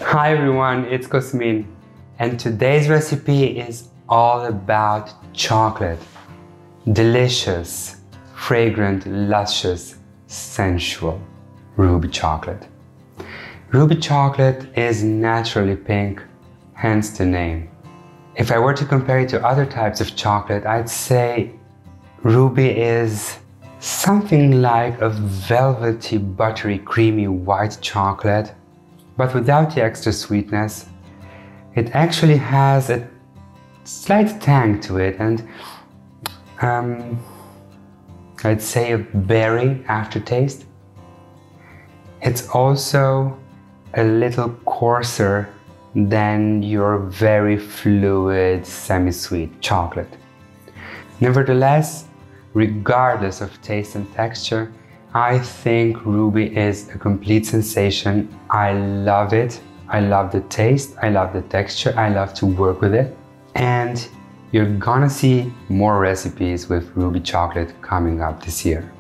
Hi everyone, it's Cosmin, and today's recipe is all about chocolate. Delicious, fragrant, luscious, sensual ruby chocolate. Ruby chocolate is naturally pink, hence the name. If I were to compare it to other types of chocolate, I'd say ruby is something like a velvety, buttery, creamy white chocolate, but without the extra sweetness. It actually has a slight tang to it and I'd say a berry aftertaste. It's also a little coarser than your very fluid, semi-sweet chocolate. Nevertheless, regardless of taste and texture, I think ruby is a complete sensation. I love it. I love the taste. I love the texture. I love to work with it. And you're gonna see more recipes with ruby chocolate coming up this year.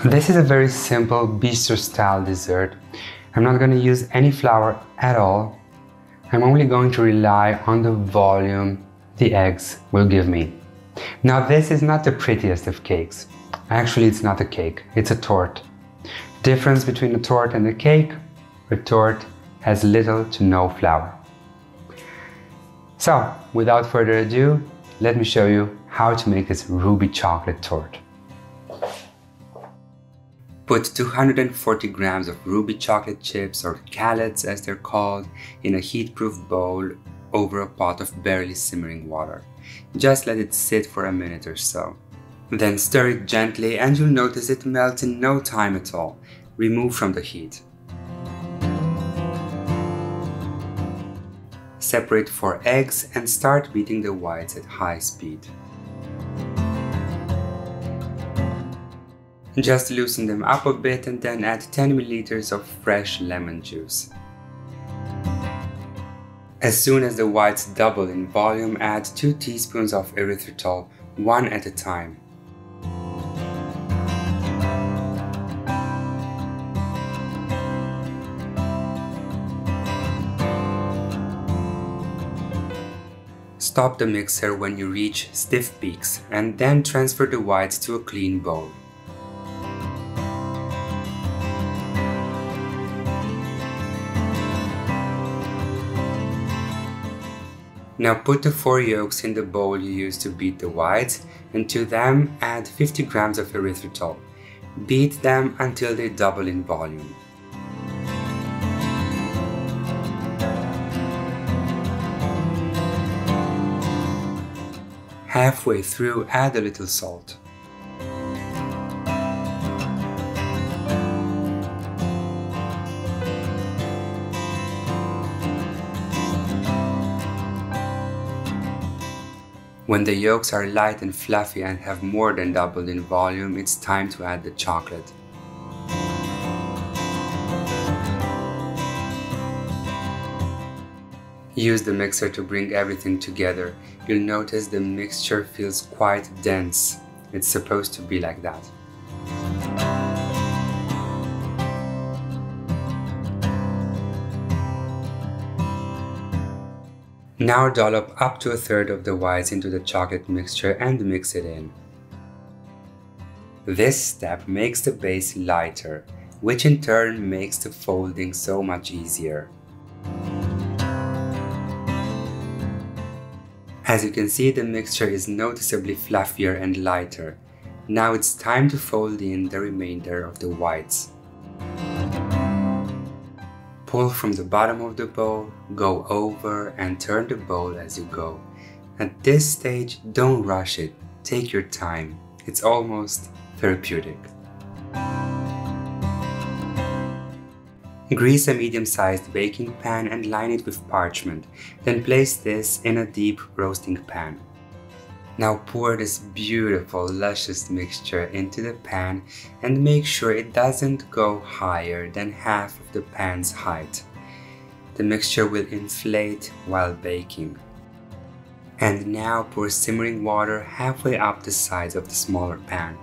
This is a very simple bistro style dessert. I'm not gonna use any flour at all. I'm only going to rely on the volume the eggs will give me. Now, this is not the prettiest of cakes. Actually, it's not a cake, it's a torte. Difference between a torte and a cake: a torte has little to no flour. So, without further ado, let me show you how to make this ruby chocolate torte. Put 240 grams of ruby chocolate chips, or callets as they're called, in a heat-proof bowl over a pot of barely simmering water. Just let it sit for a minute or so. Then stir it gently and you'll notice it melts in no time at all. Remove from the heat. Separate 4 eggs and start beating the whites at high speed. Just loosen them up a bit and then add 10 milliliters of fresh lemon juice. As soon as the whites double in volume, add 2 teaspoons of erythritol, one at a time. Stop the mixer when you reach stiff peaks and then transfer the whites to a clean bowl. Now put the 4 yolks in the bowl you used to beat the whites, and to them add 50 grams of erythritol. Beat them until they double in volume. Halfway through, add a little salt. When the yolks are light and fluffy and have more than doubled in volume, it's time to add the chocolate. Use the mixer to bring everything together. You'll notice the mixture feels quite dense. It's supposed to be like that. Now dollop up to 1/3 of the whites into the chocolate mixture and mix it in. This step makes the base lighter, which in turn makes the folding so much easier. As you can see, the mixture is noticeably fluffier and lighter. Now it's time to fold in the remainder of the whites. Pull from the bottom of the bowl, go over and turn the bowl as you go. At this stage, don't rush it, take your time. It's almost therapeutic. Grease a medium-sized baking pan and line it with parchment, then place this in a deep roasting pan. Now pour this beautiful, luscious mixture into the pan and make sure it doesn't go higher than half of the pan's height. The mixture will inflate while baking. And now pour simmering water halfway up the sides of the smaller pan.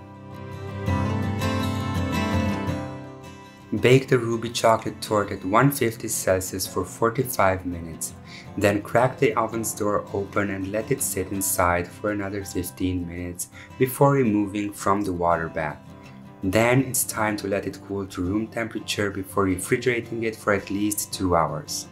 Bake the ruby chocolate torte at 150 Celsius for 45 minutes. Then crack the oven's door open and let it sit inside for another 15 minutes before removing from the water bath. Then it's time to let it cool to room temperature before refrigerating it for at least 2 hours.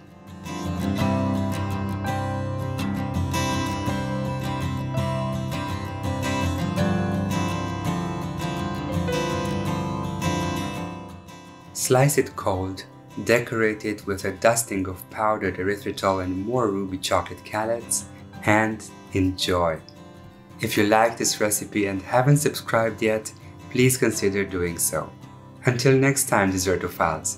Slice it cold, decorate it with a dusting of powdered erythritol and more ruby chocolate callets, and enjoy! If you like this recipe and haven't subscribed yet, please consider doing so. Until next time, Dessertophiles!